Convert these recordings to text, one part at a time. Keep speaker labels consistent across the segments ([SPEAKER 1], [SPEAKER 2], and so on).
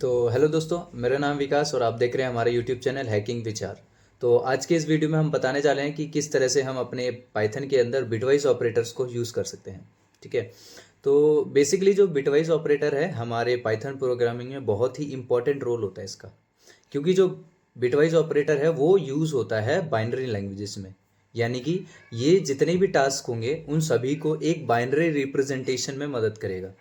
[SPEAKER 1] तो हेलो दोस्तों, मेरा नाम विकास और आप देख रहे हैं हमारा यूट्यूब चैनल हैकिंग विचार। तो आज के इस वीडियो में हम बताने जा रहे हैं कि किस तरह से हम अपने पाइथन के अंदर बिटवाइज ऑपरेटर्स को यूज़ कर सकते हैं। ठीक है। तो बेसिकली जो बिटवाइज ऑपरेटर है हमारे पाइथन प्रोग्रामिंग में बहुत ही इंपॉर्टेंट रोल होता है इसका, क्योंकि जो बिटवाइज ऑपरेटर है वो यूज़ होता है बाइनरी लैंग्वेजेस में। यानी कि ये जितने भी टास्क होंगे उन सभी को एक बाइनरी रिप्रेजेंटेशन में मदद करेगा।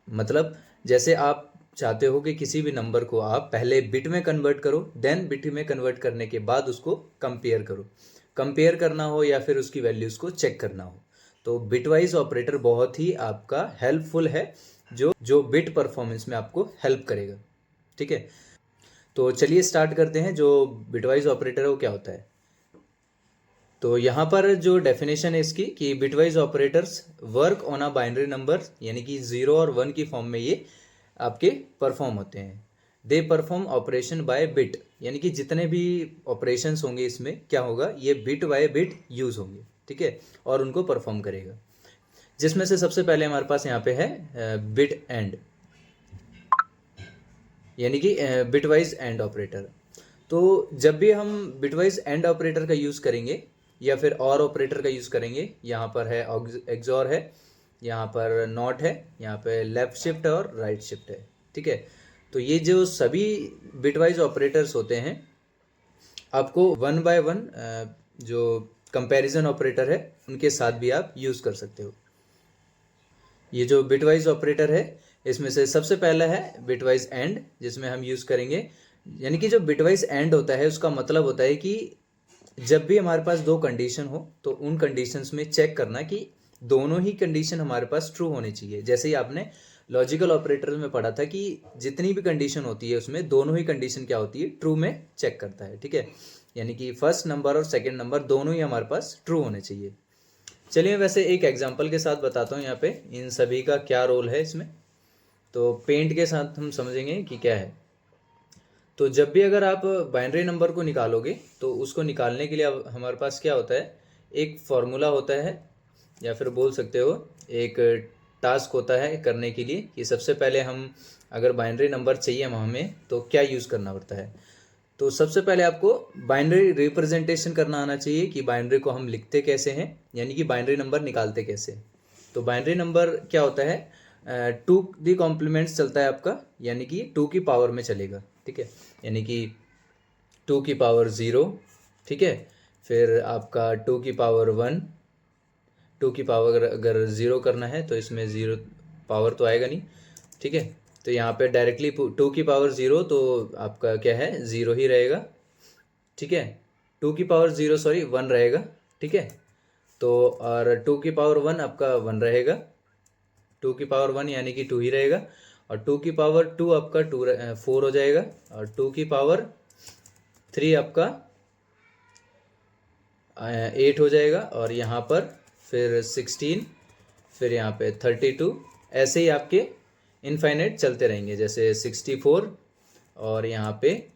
[SPEAKER 1] मतलब जैसे आप चाहते हो कि किसी भी नंबर को आप पहले बिट में कन्वर्ट करो, देन बिट में कन्वर्ट करने के बाद उसको कंपेयर करो। कंपेयर करना हो या फिर उसकी वैल्यूज़ को चेक करना हो, तो बिटवाइज ऑपरेटर बहुत ही आपका हेल्पफुल है, जो जो बिट परफॉर्मेंस में आपको हेल्प करेगा। ठीक है। तो चलिए स्टार्ट करते हैं। जो बिटवाइज ऑपरेटर है वो क्या होता है। तो यहाँ पर जो डेफिनेशन है इसकी कि bitwise operators work on a binary number, यानी कि 0 और 1 की फॉर्म में ये आपके परफॉर्म होते हैं। They perform operation by bit, यानी कि जितने भी ऑपरेशंस होंगे इसमें क्या होगा, ये बिट बाय बिट यूज़ होंगे। ठीक है। और उनको परफॉर्म करेगा, जिसमें से सबसे पहले हमारे पास यहाँ पे है बिट एंड, यानी कि बिटवाइज एंड ऑपरेटर। तो जब भी हम बिटवाइज एंड ऑपरेटर का यूज़ करेंगे या फिर और ऑपरेटर का यूज़ करेंगे, यहाँ पर है एक्सॉर है, यहाँ पर नॉट है, यहाँ पे लेफ्ट शिफ्ट और राइट शिफ्ट है। ठीक है। तो ये जो सभी बिटवाइज ऑपरेटर्स होते हैं आपको वन बाय वन जो कंपैरिजन ऑपरेटर है उनके साथ भी आप यूज़ कर सकते हो। ये जो बिटवाइज ऑपरेटर है इसमें से सबसे पहला है बिटवाइज एंड, जिसमें हम यूज़ करेंगे, यानी कि जो बिटवाइज एंड होता है उसका मतलब होता है कि जब भी हमारे पास दो कंडीशन हो तो उन कंडीशंस में चेक करना कि दोनों ही कंडीशन हमारे पास ट्रू होनी चाहिए। जैसे ही आपने लॉजिकल ऑपरेटर में पढ़ा था कि जितनी भी कंडीशन होती है उसमें दोनों ही कंडीशन क्या होती है, ट्रू में चेक करता है। ठीक है। यानी कि फर्स्ट नंबर और सेकेंड नंबर दोनों ही हमारे पास ट्रू होने चाहिए। चलिए वैसे एक एग्जाम्पल के साथ बताता हूँ यहाँ पे इन सभी का क्या रोल है इसमें। तो पेंट के साथ हम समझेंगे कि क्या है। तो जब भी अगर आप बाइनरी नंबर को निकालोगे तो उसको निकालने के लिए अब हमारे पास क्या होता है, एक फॉर्मूला होता है, या फिर बोल सकते हो एक टास्क होता है करने के लिए कि सबसे पहले हम अगर बाइनरी नंबर चाहिए हमें तो क्या यूज़ करना पड़ता है। तो सबसे पहले आपको बाइनरी रिप्रेजेंटेशन करना आना चाहिए कि बाइनरी को हम लिखते कैसे हैं, यानी कि बाइनरी नंबर निकालते कैसे। तो बाइनरी नंबर क्या होता है, टू दी कॉम्प्लीमेंट्स चलता है आपका, यानी कि टू की पावर में चलेगा। ठीक है। यानी कि टू की पावर ज़ीरो। ठीक है। फिर आपका टू की पावर वन। टू की पावर अगर ज़ीरो करना है तो इसमें ज़ीरो पावर तो आएगा नहीं। ठीक है। तो यहाँ पे डायरेक्टली टू की पावर ज़ीरो तो आपका क्या है, ज़ीरो ही रहेगा। ठीक है। टू की पावर ज़ीरो सॉरी वन रहेगा। ठीक है। तो और टू की पावर वन आपका वन रहेगा। टू की पावर वन यानी कि टू ही रहेगा। और टू की पावर टू आपका टू फोर हो जाएगा। और टू की पावर थ्री आपका एट हो जाएगा। और यहाँ पर फिर 16, फिर यहाँ पे 32, ऐसे ही आपके इनफाइनाइट चलते रहेंगे। जैसे 64, और यहाँ पे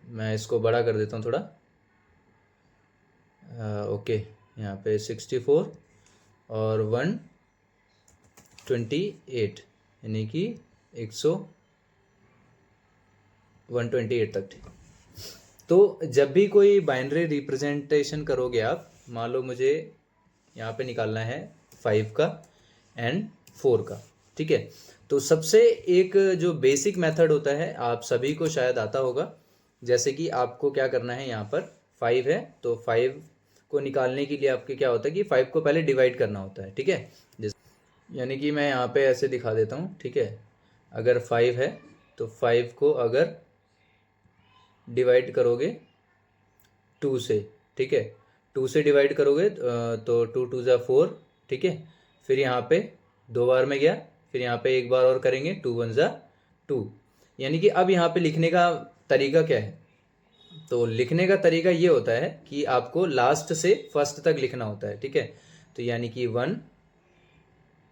[SPEAKER 1] मैं इसको बड़ा कर देता हूँ थोड़ा। ओके, यहाँ पे 64 और 128, यानी कि 128 तक। ठीक। तो जब भी कोई बाइनरी रिप्रेजेंटेशन करोगे आप, मान लो मुझे यहाँ पे निकालना है 5 का एंड 4 का। ठीक है। तो सबसे एक जो बेसिक मेथड होता है आप सभी को शायद आता होगा। जैसे कि आपको क्या करना है, यहाँ पर 5 है तो 5 को निकालने के लिए आपके क्या होता है कि 5 को पहले डिवाइड करना होता है। ठीक है। यानी कि मैं यहाँ पे ऐसे दिखा देता हूँ। ठीक है। अगर 5 है तो 5 को अगर डिवाइड करोगे टू से, ठीक है, टू से डिवाइड करोगे तो टू टू ज़ा फोर। ठीक है। फिर यहाँ पे दो बार में गया, फिर यहाँ पे एक बार और करेंगे, टू वन ज़ा टू। यानी कि अब यहाँ पे लिखने का तरीका क्या है, तो लिखने का तरीका ये होता है कि आपको लास्ट से फर्स्ट तक लिखना होता है। ठीक है। तो यानी कि वन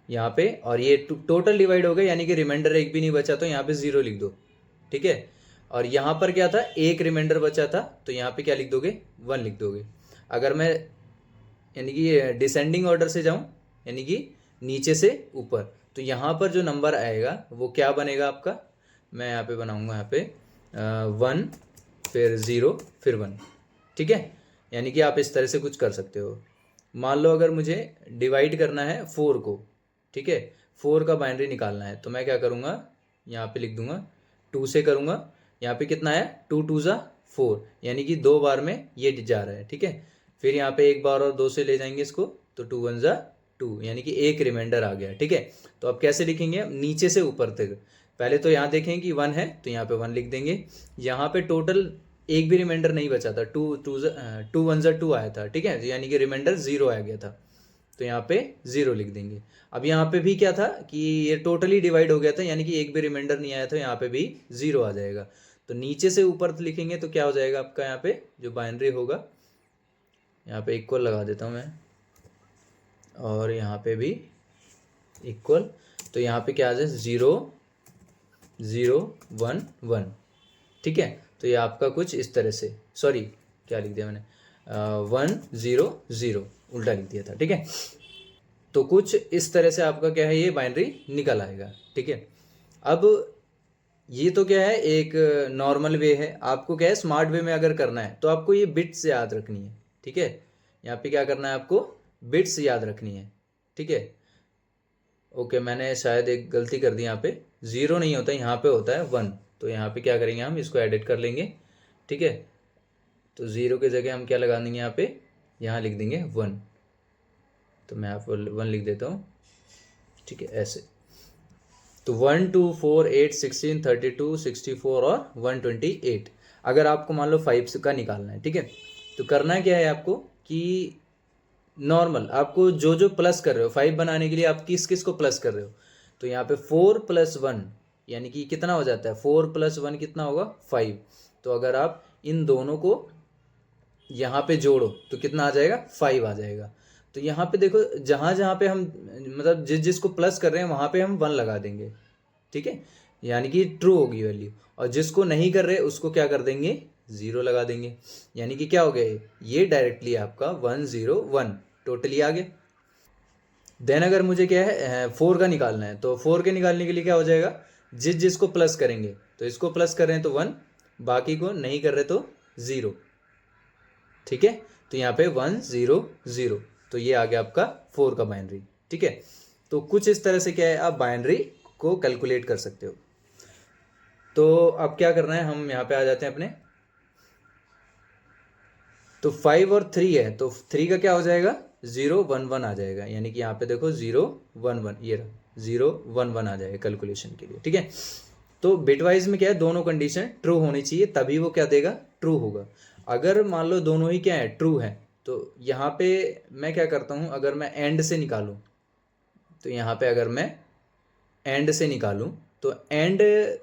[SPEAKER 1] यहाँ पे, और ये टोटल डिवाइड हो गया, यानी कि रिमाइंडर एक भी नहीं बचा तो यहाँ पे ज़ीरो लिख दो। ठीक है। और यहाँ पर क्या था, एक रिमाइंडर बचा था तो यहाँ पे क्या लिख दोगे, वन लिख दोगे। अगर मैं यानी कि डिसेंडिंग ऑर्डर से जाऊँ, यानी कि नीचे से ऊपर, तो यहाँ पर जो नंबर आएगा वो क्या बनेगा आपका, मैं यहाँ पे बनाऊंगा यहाँ पे 1 फिर 0 फिर 1, ठीक है। यानी कि आप इस तरह से कुछ कर सकते हो। मान लो अगर मुझे डिवाइड करना है 4 को, ठीक है, 4 का बाइनरी निकालना है, तो मैं क्या करूँगा, यहाँ पे लिख दूंगा 2 से करूँगा। यहाँ पे कितना है, 2 2 ज़ा 4, यानी कि 2 बार में ये जा रहा है, ठीक है। फिर यहाँ पे एक बार और 2 से ले जाएंगे इसको, तो 2 1 ज़ा 2, यानी कि एक रिमाइंडर आ गया, ठीक है। तो अब कैसे लिखेंगे, नीचे से ऊपर तक। पहले तो यहाँ देखें कि 1 है, तो यहाँ पे 1 लिख देंगे। यहाँ पे टोटल एक भी रिमाइंडर नहीं बचा था, 2 1 ज़ा 2 आया था, ठीक है, यानी कि रिमाइंडर 0 आ गया था, तो यहाँ पे 0 लिख देंगे। अब यहाँ पे भी क्या था कि ये टोटली डिवाइड हो गया था, यानी कि एक भी रिमाइंडर नहीं आया था, यहाँ पे भी 0 आ जाएगा। तो नीचे से ऊपर लिखेंगे तो क्या हो जाएगा आपका, यहाँ पे जो बाइनरी होगा, यहाँ पे इक्वल लगा देता हूँ मैं, और यहाँ पे भी इक्वल। तो यहाँ पे क्या आ जाए, 0 0 1 1, ठीक है। तो ये आपका कुछ इस तरह से, सॉरी क्या लिख दिया मैंने, 1 0 0 उल्टा लिख दिया था, ठीक है। तो कुछ इस तरह से आपका क्या है, ये बाइनरी निकल आएगा, ठीक है। अब ये तो क्या है, एक नॉर्मल वे है। आपको क्या है, स्मार्ट वे में अगर करना है तो आपको ये बिट्स याद रखनी है, ठीक है। यहाँ पे क्या करना है, आपको बिट्स याद रखनी है, ठीक है। ओके, मैंने शायद एक गलती कर दी, यहाँ पे 0 नहीं होता, यहाँ पे होता है 1। तो यहाँ पे क्या करेंगे, हम इसको एडिट कर लेंगे, ठीक है। तो 0 की जगह हम क्या लगा देंगे, यहाँ पे यहाँ लिख देंगे 1। तो मैं यहाँ पर 1 लिख देता हूँ, ठीक है, ऐसे। तो 1 2 4 8 16 32 64 और 128। अगर आपको मान लो 5 का निकालना है, ठीक है, तो करना क्या है आपको कि नॉर्मल आपको जो जो प्लस कर रहे हो 5 बनाने के लिए, आप किस किस को प्लस कर रहे हो, तो यहाँ पे 4 + 1 यानी कि कितना हो जाता है, 4 + 1 कितना होगा, 5। तो अगर आप इन दोनों को यहाँ पे जोड़ो तो कितना आ जाएगा, 5 आ जाएगा। तो यहाँ पे देखो, जहाँ जहाँ पे हम मतलब जिस जिसको प्लस कर रहे हैं वहाँ पे हम 1 लगा देंगे, ठीक है, यानी कि ट्रू होगी वैल्यू। और जिसको नहीं कर रहे उसको क्या कर देंगे, 0 लगा देंगे, यानी कि क्या हो गया, ये डायरेक्टली आपका 1 0 1 टोटली आ गया। देन अगर मुझे क्या है 4 का निकालना है, तो 4 के निकालने के लिए क्या हो जाएगा, जिस जिसको प्लस करेंगे, तो इसको प्लस कर रहे हैं तो 1, बाकी को नहीं कर रहे तो 0, ठीक है। तो यहाँ पे 1 0 0, तो ये आ गया आपका 4 का बाइनरी, ठीक है। तो कुछ इस तरह से क्या है, आप बाइनरी को कैलकुलेट कर सकते हो। तो अब क्या करना है, हम यहाँ पे आ जाते हैं अपने। तो 5 और 3 है, तो 3 का क्या हो जाएगा, 0 1 1 आ जाएगा, यानी कि यहाँ पे देखो 0 1 1, ये रहा 0 1 1 आ जाएगा कैलकुलेशन के लिए, ठीक है। तो बिटवाइज में क्या है, दोनों कंडीशन ट्रू होनी चाहिए, तभी वो क्या देगा, ट्रू होगा। अगर मान लो दोनों ही क्या है, ट्रू है, तो यहाँ पे मैं क्या करता हूँ, अगर मैं एंड से निकालूँ, तो यहाँ पे अगर मैं एंड से निकालूं तो एंड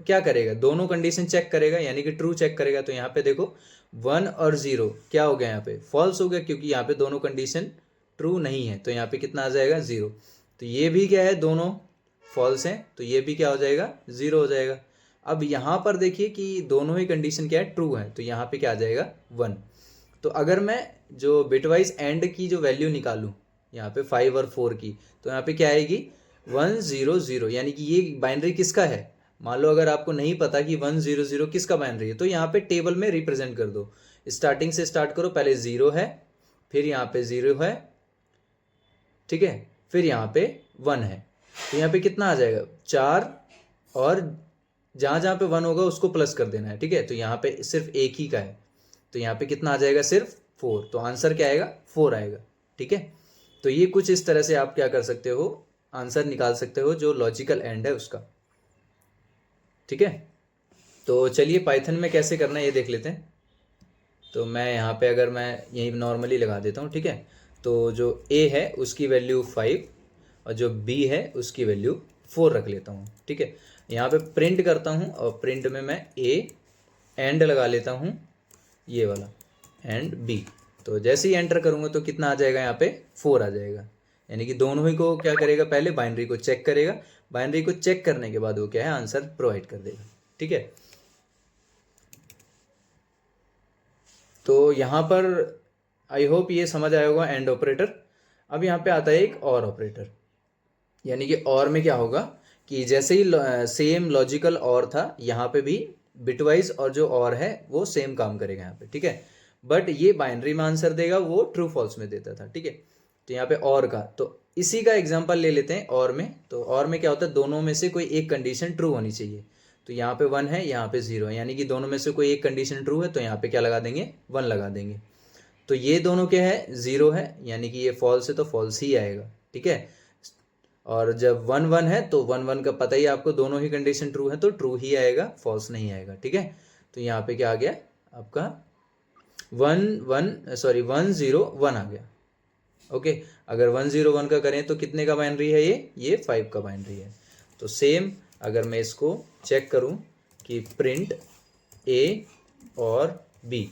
[SPEAKER 1] क्या करेगा, दोनों कंडीशन चेक करेगा, यानी कि ट्रू चेक करेगा। तो यहाँ पे देखो 1 और 0 क्या हो गया, यहाँ पे फॉल्स हो गया, क्योंकि यहाँ पे दोनों कंडीशन ट्रू नहीं है। तो यहाँ पे कितना आ जाएगा, 0। तो ये भी क्या है, दोनों फॉल्स हैं, तो ये भी क्या हो जाएगा, 0 हो जाएगा। अब यहाँ पर देखिए कि दोनों ही कंडीशन क्या है, ट्रू है, तो यहाँ पे क्या आ जाएगा, 1। तो अगर मैं जो बिटवाइज एंड की जो वैल्यू निकालूं यहाँ पे 5 और 4 की, तो यहाँ पे क्या आएगी, 1 0 0, यानी कि ये बाइनरी किसका है। मान लो अगर आपको नहीं पता कि 1 0 0 किसका बाइनरी है, तो यहाँ पे टेबल में रिप्रेजेंट कर दो, स्टार्टिंग से स्टार्ट करो, पहले 0 है, फिर यहाँ पे 0 है, ठीक है, फिर यहाँ पे 1 है, तो यहाँ पे कितना आ जाएगा, 4, और जहाँ जहाँ पे 1 होगा उसको प्लस कर देना है, ठीक है। तो यहाँ पे सिर्फ एक ही का है, तो यहाँ पे कितना आ जाएगा, सिर्फ 4, तो आंसर क्या आएगा, 4 आएगा, ठीक है। तो ये कुछ इस तरह से आप क्या कर सकते हो, आंसर निकाल सकते हो जो लॉजिकल एंड है उसका, ठीक है। तो चलिए पाइथन में कैसे करना है ये देख लेते हैं। तो मैं यहाँ पे अगर मैं यही नॉर्मली लगा देता हूँ, ठीक है। तो जो a है उसकी वैल्यू 5 और जो b है उसकी वैल्यू 4 रख लेता हूँ, ठीक है। यहाँ पे प्रिंट करता हूँ और प्रिंट में मैं a एंड लगा लेता हूँ, ये वाला एंड b। तो जैसे ही एंटर करूँगा तो कितना आ जाएगा, यहाँ पे 4 आ जाएगा, यानी कि दोनों ही को क्या करेगा, पहले बाइनरी को चेक करेगा, बाइनरी को चेक करने के बाद वो क्या है, आंसर प्रोवाइड कर देगा, ठीक है। तो यहाँ पर आई होप ये समझ आया होगा एंड ऑपरेटर। अब यहाँ पे आता है एक और ऑपरेटर, यानी कि और में क्या होगा कि जैसे ही सेम लॉजिकल और था, यहाँ पे भी बिटवाइज और जो और है वो सेम काम करेगा यहाँ पे, ठीक है। बट ये बाइनरी में आंसर देगा, वो ट्रू फॉल्स में देता था, ठीक है। तो यहाँ पे और का, तो इसी का एग्जांपल ले लेते हैं और में। तो और में क्या होता है, दोनों में से कोई एक कंडीशन ट्रू होनी चाहिए। तो यहाँ पे 1 है, यहाँ पे 0 है, यानी कि दोनों में से कोई एक कंडीशन ट्रू है, तो यहाँ पे क्या लगा देंगे, 1 लगा देंगे। तो ये दोनों क्या है, 0 है, यानी कि ये फॉल्स है, तो फॉल्स ही आएगा, ठीक है। और जब 1 1 है तो 1 1 का पता ही आपको, दोनों ही कंडीशन ट्रू है तो ट्रू ही आएगा, फॉल्स नहीं आएगा, ठीक है। तो यहाँ पे क्या आ गया आपका 1 0 1 आ गया, ओके। अगर 1 0 1 का करें तो कितने का बाइनरी है ये 5 का बाइनरी है। तो सेम अगर मैं इसको चेक करूं कि प्रिंट ए और बी,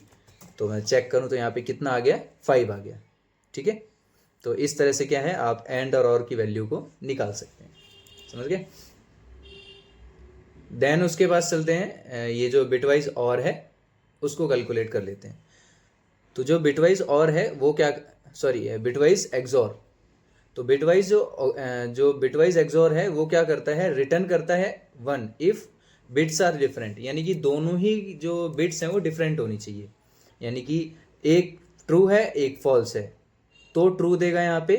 [SPEAKER 1] तो मैं चेक करूं तो यहाँ पे कितना आ गया, 5 आ गया, ठीक है। तो इस तरह से क्या है, आप एंड और की वैल्यू को निकाल सकते हैं, समझ गए। देन उसके बाद चलते हैं, ये जो बिटवाइज और है उसको कैलकुलेट कर लेते हैं। तो जो बिटवाइज और है वो क्या, सॉरी बिटवाइज एक्सॉर। तो बिटवाइज जो बिटवाइज एक्सॉर है वो क्या करता है, रिटर्न करता है 1 इफ बिट्स आर डिफरेंट, यानी कि दोनों ही जो बिट्स हैं वो डिफरेंट होनी चाहिए। यानी कि एक ट्रू है एक फॉल्स है तो ट्रू देगा यहाँ पे,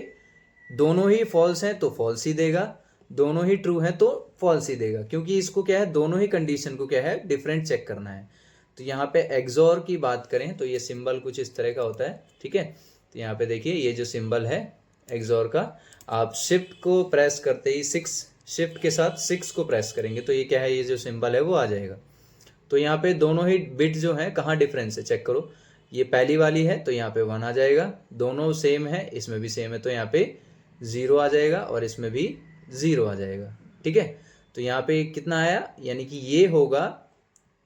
[SPEAKER 1] दोनों ही फॉल्स हैं तो फॉल्स ही देगा, दोनों ही ट्रू हैं तो फॉल्स ही देगा, क्योंकि इसको क्या है, दोनों ही कंडीशन को क्या है, डिफरेंट चेक करना है। तो यहाँ पे एक्सॉर की बात करें तो ये सिंबल कुछ इस तरह का होता है, ठीक है। तो यहाँ पे देखिए ये जो सिंबल है एक्सॉर का, आप शिफ्ट को प्रेस करते ही 6, शिफ्ट के साथ 6 को प्रेस करेंगे तो ये क्या है, ये जो सिंबल है वो आ जाएगा। तो यहाँ पे दोनों ही बिट जो है कहाँ डिफरेंस है चेक करो, ये पहली वाली है तो यहाँ पे 1 आ जाएगा, दोनों सेम है, इसमें भी सेम है तो यहाँ पे 0 आ जाएगा और इसमें भी 0 आ जाएगा, ठीक है। तो यहाँ पे कितना आया, यानी कि ये होगा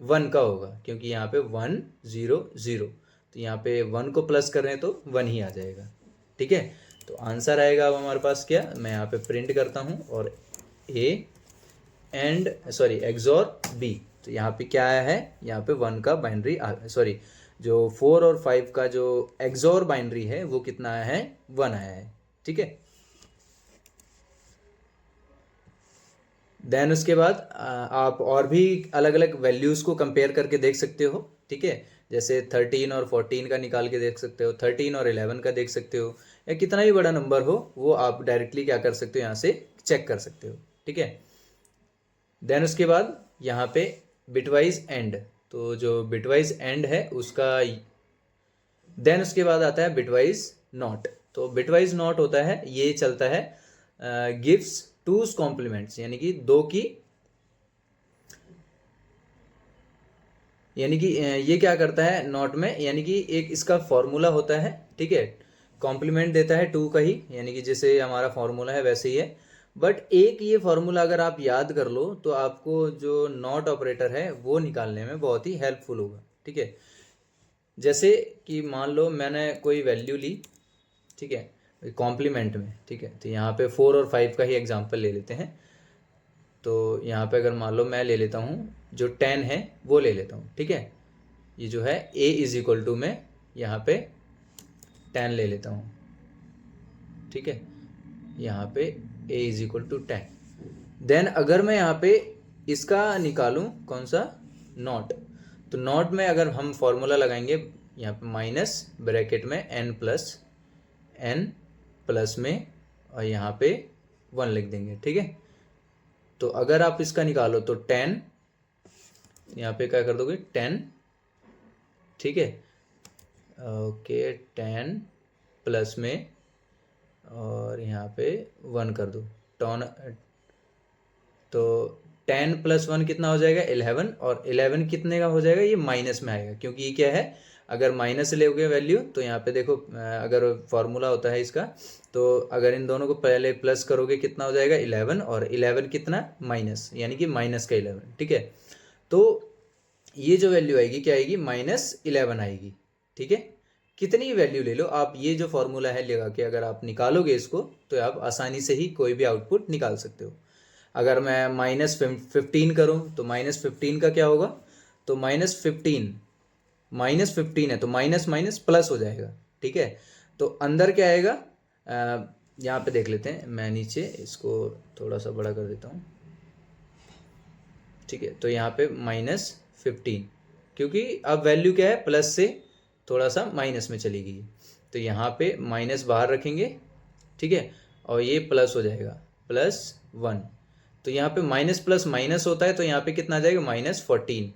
[SPEAKER 1] 1 का होगा, क्योंकि यहाँ पे 1 0 0, तो यहाँ पे 1 को प्लस कर रहे हैं तो 1 ही आ जाएगा, ठीक है। तो आंसर आएगा अब हमारे पास क्या, मैं यहाँ पे प्रिंट करता हूँ और A and sorry XOR B. तो यहाँ पे क्या आया है, यहाँ पे 1 का बाइनरी सॉरी जो 4 और 5 का जो एक्सॉर बाइनरी है वो कितना आया है, 1 आया है, ठीक है। देन उसके बाद आप और भी अलग अलग वैल्यूज़ को कंपेयर करके देख सकते हो, ठीक है। जैसे 13 और 14 का निकाल के देख सकते हो, 13 और 11 का देख सकते हो, या कितना भी बड़ा नंबर हो वो आप डायरेक्टली क्या कर सकते हो, यहाँ से चेक कर सकते हो, ठीक है। देन उसके बाद यहाँ पे बिटवाइज एंड, तो जो बिटवाइज एंड है उसका, देन उसके बाद आता है बिटवाइज नॉट। तो बिटवाइज नॉट होता है, ये चलता है गिव्स टूज कॉम्प्लीमेंट्स, यानी कि दो की, यानी कि ये क्या करता है नॉट में, यानी कि एक इसका फॉर्मूला होता है, ठीक है। कॉम्प्लीमेंट देता है 2 का ही, यानी कि जैसे हमारा फॉर्मूला है वैसे ही है। बट एक ये फॉर्मूला अगर आप याद कर लो तो आपको जो नॉट ऑपरेटर है वो निकालने में बहुत ही हेल्पफुल होगा, ठीक है। जैसे कि मान लो मैंने कोई वैल्यू ली, ठीक है, कॉम्प्लीमेंट में, ठीक है। तो यहाँ पे 4 और 5 का ही एग्जांपल ले लेते हैं। तो यहाँ पे अगर मान लो मैं ले लेता हूँ जो 10 है वो ले लेता हूँ, ठीक है। ये जो है a इज इक्वल टू में यहाँ पे 10 ले लेता हूँ, ठीक है। यहाँ पे a is equal to 10। Then अगर मैं यहाँ पे इसका निकालूँ कौन सा, नॉट, तो नॉट में अगर हम फॉर्मूला लगाएंगे यहाँ पे माइनस ब्रैकेट में n प्लस में और यहाँ पे 1 लिख देंगे, ठीक है। तो अगर आप इसका निकालो तो 10, यहाँ पे क्या कर दोगे 10, ठीक है, ओके 10 प्लस में और यहाँ पे 1 कर दो टॉन, तो 10 प्लस 1 कितना हो जाएगा 11, और 11 कितने का हो जाएगा, ये माइनस में आएगा, क्योंकि ये क्या है, अगर माइनस लोगे वैल्यू तो यहाँ पे देखो अगर फॉर्मूला होता है इसका, तो अगर इन दोनों को पहले प्लस करोगे कितना हो जाएगा 11, और 11 कितना माइनस, यानी कि माइनस का 11, ठीक है। तो ये जो वैल्यू आएगी क्या आएगी, -11 आएगी, ठीक है। कितनी वैल्यू ले लो आप, ये जो फॉर्मूला है लगा के अगर आप निकालोगे इसको तो आप आसानी से ही कोई भी आउटपुट निकाल सकते हो। अगर मैं -15 करूँ तो -15 का क्या होगा, तो -15 है तो माइनस माइनस प्लस हो जाएगा, ठीक है। तो अंदर क्या आएगा, यहाँ पे देख लेते हैं, मैं नीचे इसको थोड़ा सा बड़ा कर देता हूँ, ठीक है। तो यहाँ पे -15, क्योंकि अब वैल्यू क्या है, प्लस से थोड़ा सा माइनस में चली गई, तो यहाँ पे माइनस बाहर रखेंगे, ठीक है, और ये प्लस हो जाएगा +1। तो यहाँ पे माइनस प्लस माइनस होता है, तो यहाँ पे कितना आ जाएगा, -14।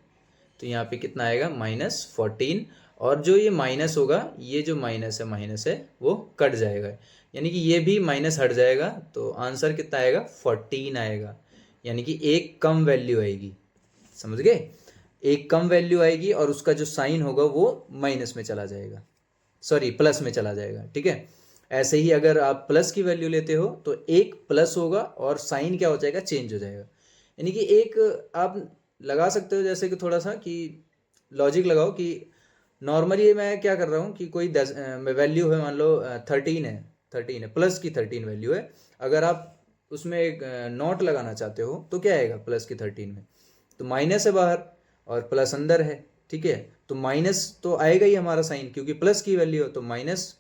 [SPEAKER 1] तो यहाँ पे कितना आएगा, -14। और जो ये माइनस होगा, ये जो माइनस है वो कट जाएगा, यानी कि ये भी माइनस हट जाएगा, तो आंसर कितना आएगा, 14 आएगा। यानी कि एक कम वैल्यू आएगी, समझ गए, एक कम वैल्यू आएगी और उसका जो साइन होगा वो माइनस में चला जाएगा, सॉरी प्लस में चला जाएगा, ठीक है। ऐसे ही अगर आप प्लस की वैल्यू लेते हो तो एक प्लस होगा और साइन क्या हो जाएगा, चेंज हो जाएगा। यानी कि एक आप लगा सकते हो, जैसे कि थोड़ा सा कि लॉजिक लगाओ कि नॉर्मली मैं क्या कर रहा हूँ कि कोई 10 वैल्यू है, मान लो 13 है, प्लस की 13 वैल्यू है। अगर आप उसमें एक नॉट लगाना चाहते हो तो क्या आएगा, प्लस की 13 में तो माइनस है बाहर और प्लस अंदर है, ठीक है। तो माइनस तो आएगा ही हमारा साइन, क्योंकि प्लस की वैल्यू हो, तो माइनस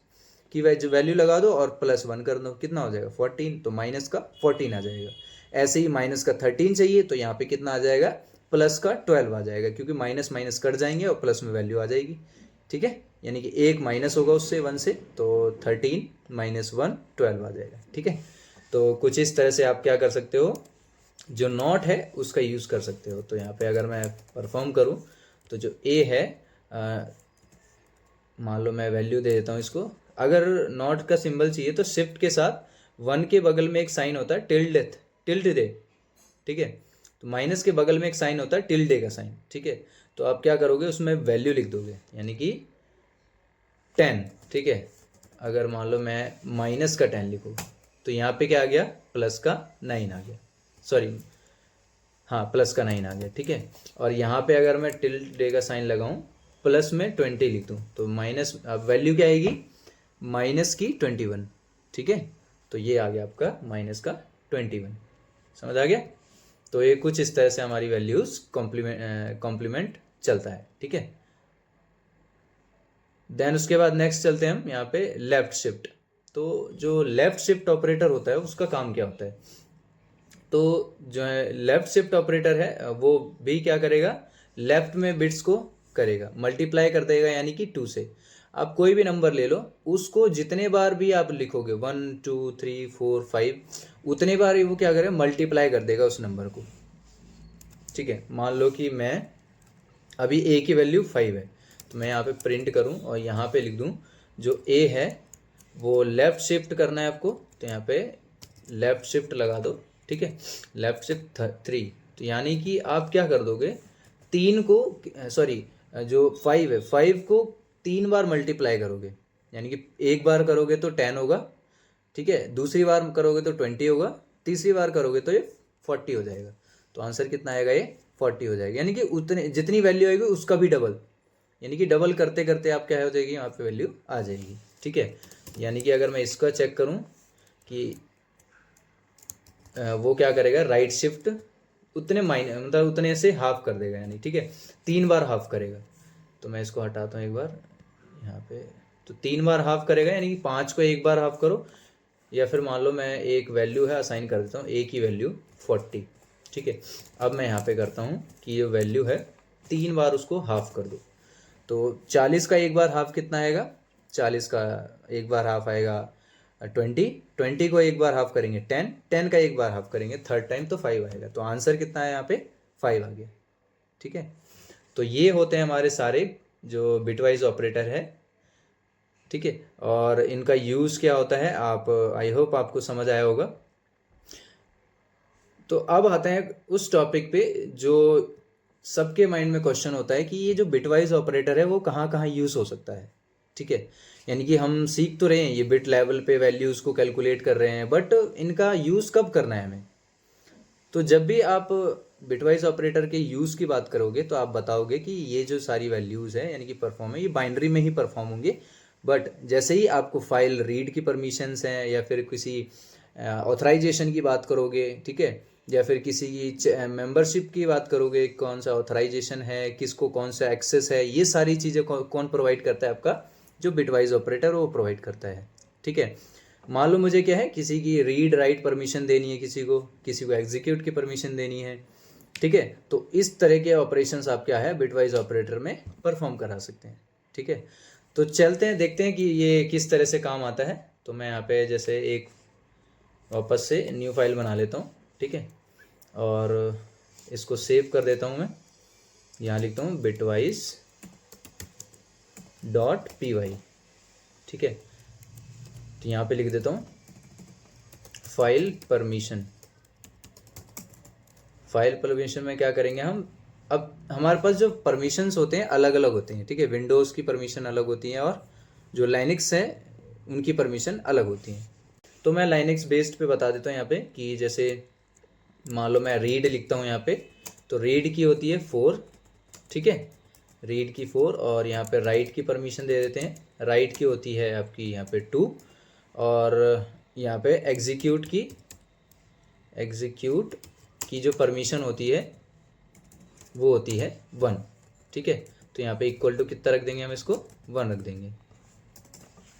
[SPEAKER 1] की वैल्यू लगा दो और +1 कर दो, कितना हो जाएगा, 14। तो माइनस का 14 आ जाएगा। ऐसे ही माइनस का 13 चाहिए, तो यहाँ पे कितना आ जाएगा, प्लस का 12 आ जाएगा, क्योंकि माइनस माइनस कट जाएंगे और प्लस में वैल्यू आ जाएगी, ठीक है। यानी कि एक माइनस होगा उससे 1 से, तो 13 - 1 12 आ जाएगा, ठीक है। तो कुछ इस तरह से आप क्या कर सकते हो, जो नॉट है उसका यूज़ कर सकते हो। तो यहाँ पे अगर मैं परफॉर्म करूँ तो जो ए है, मान लो मैं वैल्यू दे देता हूँ इसको। अगर नॉट का सिंबल चाहिए तो शिफ्ट के साथ 1 के बगल में एक साइन होता है टिल्ड दे, ठीक है। तो माइनस के बगल में एक साइन होता है टिल्डे का साइन, ठीक है। तो आप क्या करोगे, उसमें वैल्यू लिख दोगे, यानी कि 10, ठीक है। अगर मान लो मैं माइनस का 10 लिखूँ तो यहाँ पे क्या आ गया, प्लस का 9 आ गया, सॉरी हाँ प्लस का 9 आ गया, ठीक है। और यहाँ पे अगर मैं टिल्डे का साइन लगाऊं, प्लस में 20 लिख दूं, तो माइनस, अब वैल्यू क्या आएगी, माइनस की 21, ठीक है। तो ये आ गया आपका -21, समझ आ गया। तो ये कुछ इस तरह से हमारी वैल्यूज कॉम्प्लीमेंट चलता है, ठीक है। देन उसके बाद नेक्स्ट चलते हैं हम यहाँ पे लेफ्ट शिफ्ट। तो जो लेफ्ट शिफ्ट ऑपरेटर होता है उसका काम क्या होता है, तो जो है लेफ्ट शिफ्ट ऑपरेटर है वो भी क्या करेगा, लेफ्ट में बिट्स को करेगा, मल्टीप्लाई कर देगा, यानी कि 2 से। आप कोई भी नंबर ले लो, उसको जितने बार भी आप लिखोगे 1 2 3 4 5, उतने बार ही वो क्या करेगा, मल्टीप्लाई कर देगा उस नंबर को, ठीक है। मान लो कि मैं अभी ए की वैल्यू 5 है, तो मैं यहाँ पे प्रिंट करूँ और यहाँ पे लिख दूँ जो ए है वो लेफ्ट शिफ्ट करना है आपको, तो यहाँ पे लेफ्ट शिफ्ट लगा दो, ठीक है, लेफ्ट शिफ्ट 3। तो यानी कि आप क्या कर दोगे, 3 को, सॉरी जो 5 है, 5 को 3 बार मल्टीप्लाई करोगे, यानी कि एक बार करोगे तो 10 होगा, ठीक है, दूसरी बार करोगे तो 20 होगा, तीसरी बार करोगे तो ये 40 हो जाएगा। तो आंसर कितना आएगा, ये 40 हो जाएगा। यानी कि उतने जितनी वैल्यू आएगी उसका भी डबल, यानी कि डबल करते करते आप क्या हो जाएगी, यहाँ पे वैल्यू आ जाएगी, ठीक है। यानी कि अगर मैं इसका चेक करूँ कि वो क्या करेगा, राइट शिफ्ट उतने मतलब उतने से हाफ कर देगा, यानी ठीक है, 3 बार हाफ करेगा। तो मैं इसको हटाता हूँ एक बार यहाँ पे, तो 3 बार हाफ करेगा, यानी कि 5 को एक बार हाफ करो, या फिर मान लो मैं एक वैल्यू है असाइन कर देता हूँ, ए की वैल्यू 40, ठीक है। अब मैं यहाँ पे करता हूँ कि ये वैल्यू है 3 बार उसको हाफ कर दो, तो 40 का एक बार हाफ कितना आएगा, 40 का एक बार हाफ आएगा 20 को एक बार हाफ करेंगे 10 का एक बार हाफ करेंगे थर्ड टाइम तो 5 आएगा। तो आंसर कितना है यहाँ पे, 5 आ गया, ठीक है। तो ये होते हैं हमारे सारे जो बिटवाइज ऑपरेटर है, ठीक है। और इनका यूज़ क्या होता है, आप आई होप आपको समझ आया होगा। तो अब आते हैं उस टॉपिक पे जो सबके माइंड में क्वेश्चन होता है कि ये जो बिटवाइज ऑपरेटर है वो कहाँ कहाँ यूज़ हो सकता है, ठीक है। यानी कि हम सीख तो रहे हैं, ये बिट लेवल पे वैल्यूज़ को कैलकुलेट कर रहे हैं, बट इनका यूज़ कब करना है हमें। तो जब भी आप बिटवाइज ऑपरेटर के यूज़ की बात करोगे तो आप बताओगे कि ये जो सारी वैल्यूज़ है यानी कि परफॉर्म है, ये बाइनरी में ही परफॉर्म होंगे, बट जैसे ही आपको फाइल रीड की परमिशंस हैं या फिर किसी ऑथराइजेशन की बात करोगे, ठीक है, या फिर किसी की मेंबरशिप की बात करोगे, कौन सा ऑथराइजेशन है, किसको कौन सा एक्सेस है, ये सारी चीज़ें कौन प्रोवाइड करता है, आपका जो बिटवाइज ऑपरेटर वो प्रोवाइड करता है, ठीक है। मान लो मुझे क्या है, किसी की रीड राइट परमिशन देनी है, किसी को एग्जीक्यूट की परमिशन देनी है, ठीक है। तो इस तरह के ऑपरेशंस आप क्या है बिटवाइज ऑपरेटर में परफॉर्म करा सकते हैं। ठीक है, तो चलते हैं देखते हैं कि ये किस तरह से काम आता है। तो मैं यहाँ पे जैसे एक वापस से न्यू फाइल बना लेता हूँ। ठीक है, और इसको सेव कर देता हूँ। मैं यहाँ लिखता हूँ bitwise .py। ठीक है, तो यहाँ पे लिख देता हूँ फाइल परमिशन। फाइल परमिशन में क्या करेंगे हम, अब हमारे पास जो परमिशंस होते हैं अलग अलग होते हैं। ठीक है, विंडोज़ की परमिशन अलग होती है और जो लाइनक्स है उनकी परमिशन अलग होती है। तो मैं लाइनक्स बेस्ड पे बता देता हूँ यहाँ पे कि जैसे मान लो मैं रीड लिखता हूँ यहाँ पे, तो रीड की होती है 4। ठीक है, रीड की 4, और यहाँ पे राइट की परमिशन दे देते हैं। राइट की होती है आपकी यहाँ पे 2, और यहाँ पे एग्जीक्यूट की जो परमिशन होती है वो होती है 1। ठीक है, तो यहाँ पे इक्वल टू कितना रख देंगे हम, इसको 1 रख देंगे।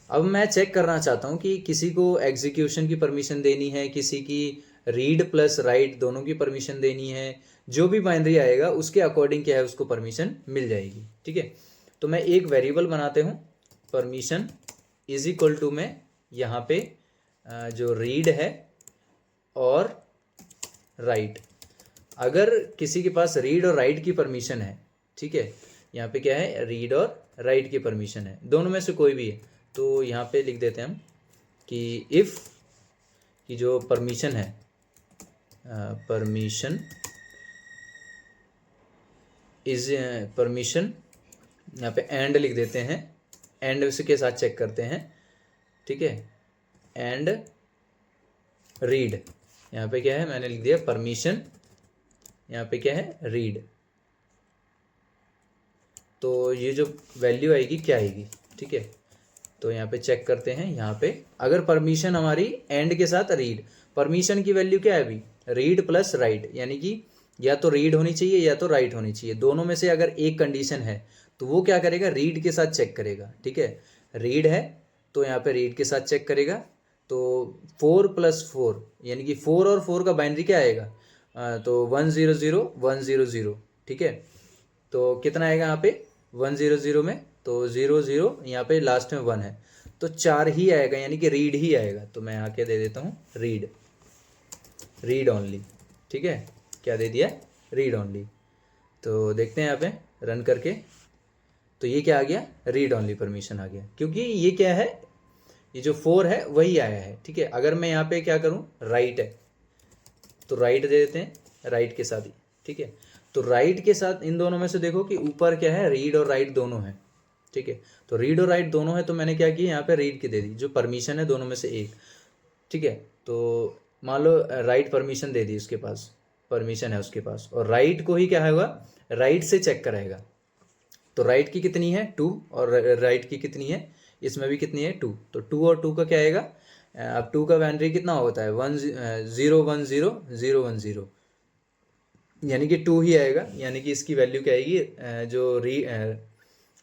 [SPEAKER 1] अब मैं चेक करना चाहता हूँ कि किसी को एग्जीक्यूशन की परमिशन देनी है, किसी की रीड प्लस राइट दोनों की परमिशन देनी है। जो भी बाइनरी आएगा उसके अकॉर्डिंग क्या है उसको परमिशन मिल जाएगी। ठीक है, तो मैं एक वेरिएबल बनाते हूँ परमिशन इज इक्वल टू में यहाँ पे जो रीड है और राइट। अगर किसी के पास रीड और राइट की परमिशन है, ठीक है, यहाँ पे क्या है रीड और राइट की परमिशन है, दोनों में से कोई भी है, तो यहाँ पे लिख देते हैं हम कि इफ़ की जो परमिशन है परमिशन इज परमिशन, यहाँ पे एंड लिख देते हैं, एंड उसके साथ चेक करते हैं। ठीक है, एंड रीड, यहाँ पे क्या है मैंने लिख दिया परमिशन, यहाँ पे क्या है रीड। तो ये जो वैल्यू आएगी क्या आएगी। ठीक है, तो यहाँ पे चेक करते हैं। यहाँ पे अगर परमिशन हमारी एंड के साथ रीड, परमिशन की वैल्यू क्या है अभी रीड प्लस राइट, यानी कि या तो रीड होनी चाहिए या तो राइट होनी चाहिए, दोनों में से अगर एक कंडीशन है तो वो क्या करेगा रीड के साथ चेक करेगा। ठीक है, रीड है तो यहाँ पे रीड के साथ चेक करेगा। तो 4 + 4 यानी कि 4 और 4 का बाइनरी क्या आएगा, तो 100 100। ठीक है, तो कितना आएगा यहाँ पे 100 में, तो 00 यहाँ पे लास्ट में 1 है, तो 4 ही आएगा, यानी कि रीड ही आएगा। तो मैं यहाँ के दे देता हूँ रीड ओनली। ठीक है, क्या दे दिया रीड ओनली। तो देखते हैं यहाँ पे रन करके, तो ये क्या आ गया रीड ओनली परमिशन आ गया, क्योंकि ये क्या है ये जो 4 है वही आया है। ठीक है, अगर मैं यहाँ पे क्या करूँ राइट है तो राइट दे देते हैं राइट के साथ ही। ठीक है, तो राइट के साथ इन दोनों में से देखो कि ऊपर क्या है रीड और राइट दोनों है। ठीक है, तो रीड और राइट दोनों है, तो मैंने क्या किया यहाँ पे रीड की दे दी, जो परमिशन है दोनों में से एक। ठीक है, तो मान लो राइट परमिशन दे दी, उसके पास परमिशन है उसके पास, और राइट को ही क्या होगा राइट से चेक कराएगा। तो राइट की कितनी है 2 और राइट की कितनी है, इसमें भी कितनी है 2, तो 2 और 2 का क्या आएगा, अब 2 का बाइनरी कितना होता है 1 0 1 0 0 1 0, यानी कि 2 ही आएगा, यानी कि इसकी वैल्यू क्या आएगी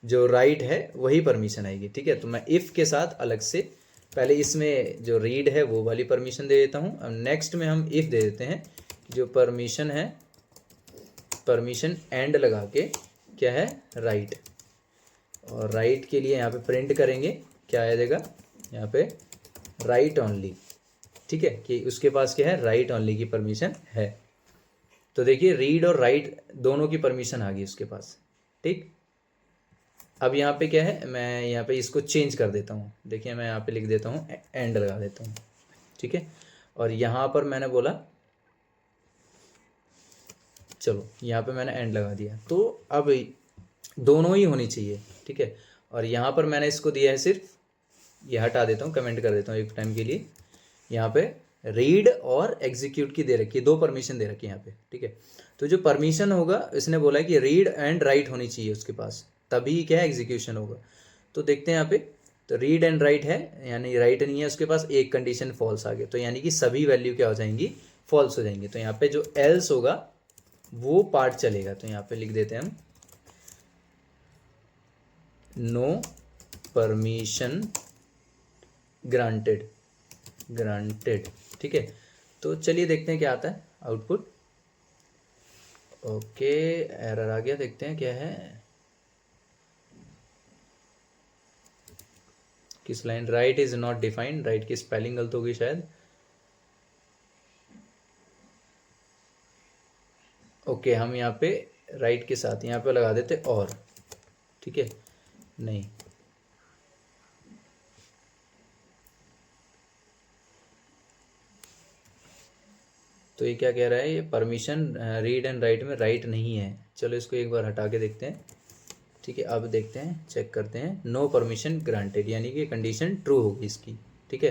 [SPEAKER 1] जो राइट है वही परमिशन आएगी। ठीक है, तो मैं इफ़ के साथ अलग से पहले इसमें जो रीड है वो वाली परमिशन दे देता हूँ। अब नेक्स्ट में हम इफ़ दे देते हैं, जो परमिशन है परमिशन एंड लगा के क्या है राइट, और राइट के लिए यहाँ पे प्रिंट करेंगे क्या आ जाएगा यहाँ पे राइट ओनली। ठीक है, कि उसके पास क्या है राइट ओनली की परमिशन है। तो देखिए रीड और राइट दोनों की परमिशन आ गई उसके पास। ठीक, अब यहाँ पे क्या है मैं यहाँ पे इसको चेंज कर देता हूँ। देखिए मैं यहाँ पे लिख देता हूँ एंड लगा देता हूँ। ठीक है, और यहाँ पर मैंने बोला चलो यहाँ पे मैंने एंड लगा दिया, तो अब दोनों ही होनी चाहिए। ठीक है, और यहाँ पर मैंने इसको दिया है सिर्फ, ये हटा देता हूँ कमेंट कर देता हूँ एक टाइम के लिए। यहाँ पे रीड और एग्जीक्यूट की दे रखी है, 2 परमिशन दे रखी है यहाँ पे। ठीक है, तो जो परमिशन होगा इसने बोला है कि रीड एंड राइट होनी चाहिए उसके पास, तभी क्या है एग्जीक्यूशन होगा। तो देखते हैं यहाँ पे, तो रीड एंड राइट है, यानी राइट नहीं है उसके पास, एक कंडीशन फॉल्स आ गया, तो यानी कि सभी वैल्यू क्या हो जाएंगी फॉल्स हो जाएंगी। तो यहाँ पे जो एल्स होगा वो पार्ट चलेगा, तो यहाँ पे लिख देते हैं हम नो परमिशन ग्रांटेड। ठीक है, तो चलिए देखते हैं क्या आता है आउटपुट। ओके, एरर आ गया, देखते हैं क्या है। किस line? Right is not defined, right की स्पेलिंग गलत होगी शायद। ओके, हम यहाँ पे राइट के साथ यहाँ पे लगा देते और, ठीक है। नहीं, तो ये क्या कह रहा है, ये परमिशन रीड एंड राइट में राइट नहीं है। चलो इसको एक बार हटा के देखते हैं, ठीक है। अब देखते हैं, चेक करते हैं, नो परमिशन ग्रांटेड, यानी कि कंडीशन ट्रू होगी इसकी, ठीक है।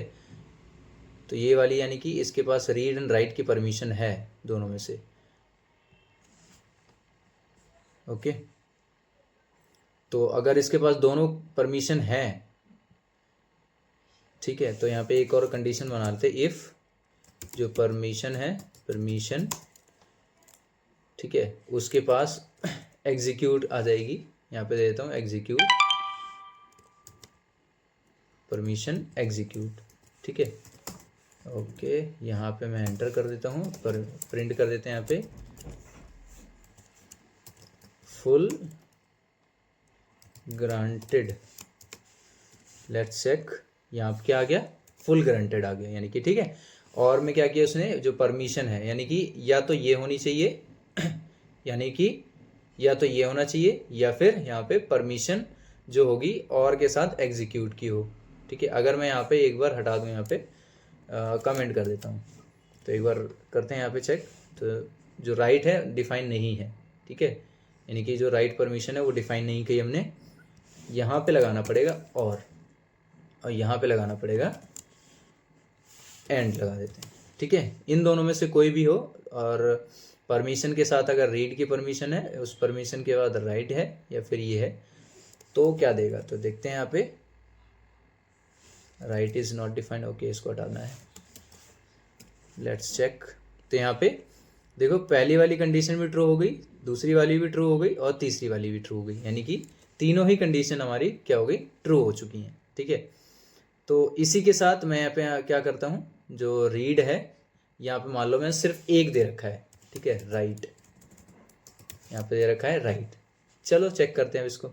[SPEAKER 1] तो ये वाली यानी कि इसके पास रीड एंड राइट की परमिशन है दोनों में से, ओके। तो अगर इसके पास दोनों परमिशन है, ठीक है, तो यहाँ पे एक और कंडीशन बना लेते, इफ़ जो परमिशन है, परमिशन, ठीक है, उसके पास एग्जीक्यूट आ जाएगी। यहाँ पे दे देता हूँ एग्जीक्यूट, परमिशन एग्जीक्यूट, ठीक है। ओके, यहाँ पे मैं एंटर कर देता हूँ, पर प्रिंट कर देते हैं यहाँ पे फुल ग्रांटेड। लेट्स चेक, यहाँ पे क्या आ गया, फुल ग्रांटेड आ गया, यानी कि ठीक है। और में क्या किया उसने, जो परमिशन है, यानी कि या तो ये होनी चाहिए यानी कि या तो ये होना चाहिए, या फिर यहाँ पे परमिशन जो होगी और के साथ एग्जीक्यूट की हो, ठीक है। अगर मैं यहाँ पे एक बार हटा दूँ, यहाँ पे कमेंट कर देता हूँ, तो एक बार करते हैं यहाँ पे चेक। तो जो राइट है डिफाइन नहीं है, ठीक है, यानी कि जो राइट परमिशन है वो डिफाइन नहीं की हमने। यहाँ पे लगाना पड़ेगा और यहाँ पे लगाना पड़ेगा एंड, लगा देते हैं, ठीक है। इन दोनों में से कोई भी हो, और परमिशन के साथ अगर रीड की परमिशन है, उस परमिशन के बाद राइट है, या फिर ये है, तो क्या देगा, तो देखते हैं यहाँ पे right is not defined. Okay, इसको हटाना है, लेट्स चेक। तो यहाँ पे देखो, पहली वाली कंडीशन भी ट्रू हो गई, दूसरी वाली भी ट्रू हो गई, और तीसरी वाली भी ट्रू हो गई, यानी कि तीनों ही कंडीशन हमारी क्या हो गई, ट्रू हो चुकी हैं, ठीक है। तो इसी के साथ मैं यहाँ पे क्या करता हूँ, जो रीड है, यहाँ पे मान लो मैंने सिर्फ एक दे रखा है, ठीक है, राइट, यहाँ पे दे रखा है राइट। चलो चेक करते हैं इसको,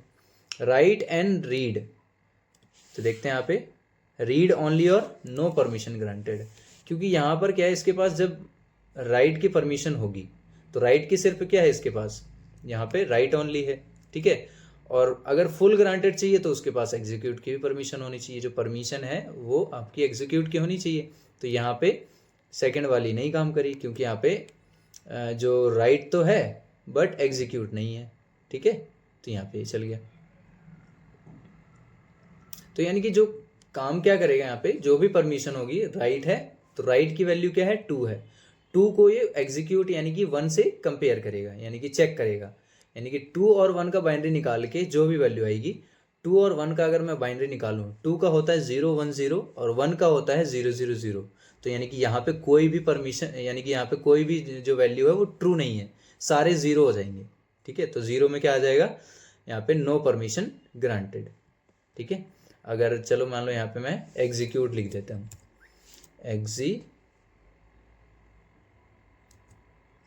[SPEAKER 1] राइट एंड रीड। तो देखते हैं यहाँ पे रीड ओनली और नो परमिशन ग्रांटेड, क्योंकि यहाँ पर क्या है, इसके पास जब राइट की परमिशन होगी, तो राइट की सिर्फ क्या है इसके पास, यहाँ पे राइट ओनली है, ठीक है। और अगर फुल ग्रांटेड चाहिए तो उसके पास एग्जीक्यूट की भी परमिशन होनी चाहिए, जो परमिशन है वो आपकी एग्जीक्यूट की होनी चाहिए। तो यहाँ पे सेकंड वाली नहीं काम करी, क्योंकि यहाँ पे जो राइट तो है बट एग्जीक्यूट नहीं है, ठीक है। तो यहाँ पे चल गया। तो यानी कि जो काम क्या करेगा, यहाँ पे जो भी परमिशन होगी, राइट है तो राइट की वैल्यू क्या है, 2 है, 2 को ये एग्जीक्यूट यानी कि 1 से कंपेयर करेगा, यानी कि चेक करेगा, यानी कि 2 और 1 का बाइनरी निकाल के जो भी वैल्यू आएगी, 2 और 1 का अगर मैं बाइनरी निकालूं, 2 का होता है 0 1 0 और 1 का होता है 0 0 0। तो यानी कि यहाँ पे कोई भी परमिशन, यानी कि यहाँ पे कोई भी जो वैल्यू है वो ट्रू नहीं है, सारे जीरो हो जाएंगे, ठीक है। तो जीरो में क्या आ जाएगा, यहाँ पे नो परमिशन ग्रांटेड, ठीक है। अगर चलो मान लो यहाँ पे मैं एग्जीक्यूट लिख देता हूँ,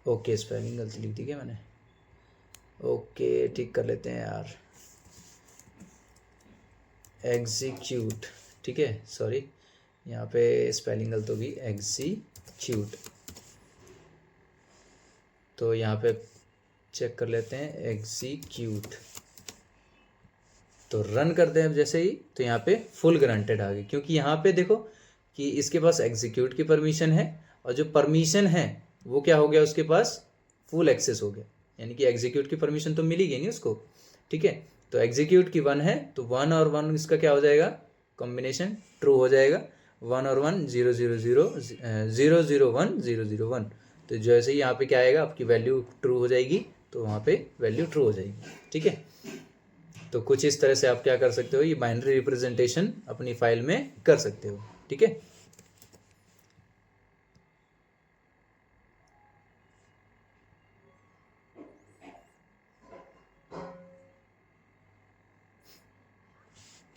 [SPEAKER 1] ओके, स्पेलिंग गलती लिख दी क्या मैंने, ओके ठीक कर लेते हैं यार, एग्जीक्यूट, ठीक है, सॉरी यहाँ पे स्पेलिंग गलत होगी, एग्जीक्यूट। तो यहाँ पे चेक कर लेते हैं, एग्जीक्यूट, तो रन करते हैं अब जैसे ही, तो यहाँ पे फुल ग्रांटेड आ गई, क्योंकि यहाँ पे देखो कि इसके पास एग्जीक्यूट की परमिशन है, और जो परमिशन है वो क्या हो गया, उसके पास फुल एक्सेस हो गया, यानी कि एग्जीक्यूट की परमिशन तो मिली गई नहीं उसको, ठीक है। तो एग्जीक्यूट की 1 है, तो 1 और 1 इसका क्या हो जाएगा, कॉम्बिनेशन ट्रू हो जाएगा, 1 और 1 0 0 0 0 0 1 0 0 1। तो जैसे ही यहाँ पे क्या आएगा, आपकी वैल्यू ट्रू हो जाएगी, तो वहाँ पे वैल्यू ट्रू हो जाएगी, ठीक है। तो कुछ इस तरह से आप क्या कर सकते हो, ये बाइनरी रिप्रेजेंटेशन अपनी फाइल में कर सकते हो, ठीक है।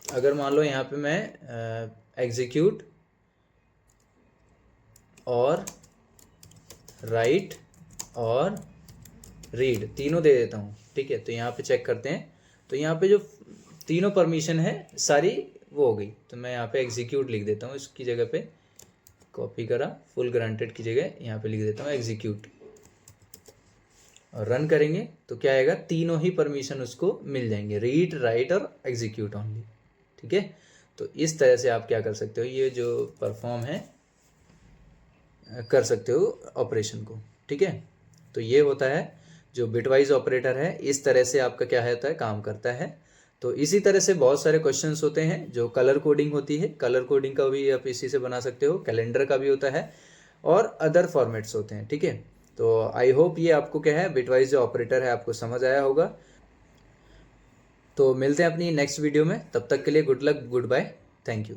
[SPEAKER 1] अगर मान लो यहाँ पे मैं एग्जीक्यूट और राइट और रीड, तीनों दे देता हूँ। ठीक है, तो यहाँ पे चेक करते हैं, तो यहाँ पे जो तीनों परमिशन है सारी वो हो गई, तो मैं यहाँ पे एग्जीक्यूट लिख देता हूँ, इसकी जगह पे कॉपी करा, फुल ग्रांटेड की जगह यहाँ पे लिख देता हूँ एग्जीक्यूट, और रन करेंगे तो क्या आएगा, तीनों ही परमिशन उसको मिल जाएंगे, रीड, राइट और एग्जीक्यूट ओनली। ठीक है, तो इस तरह से आप क्या कर सकते हो, ये जो परफॉर्म है कर सकते हो ऑपरेशन को। ठीक है, तो ये होता है जो बिटवाइज ऑपरेटर है, इस तरह से आपका क्या होता है, काम करता है। तो इसी तरह से बहुत सारे क्वेश्चंस होते हैं, जो कलर कोडिंग होती है, कलर कोडिंग का भी आप इसी से बना सकते हो, कैलेंडर का भी होता है, और अदर फॉर्मेट्स होते हैं। ठीक है, तो आई होप ये आपको क्या है, बिटवाइज जो ऑपरेटर है आपको समझ आया होगा। तो मिलते हैं अपनी नेक्स्ट वीडियो में, तब तक के लिए good luck, goodbye, thank you.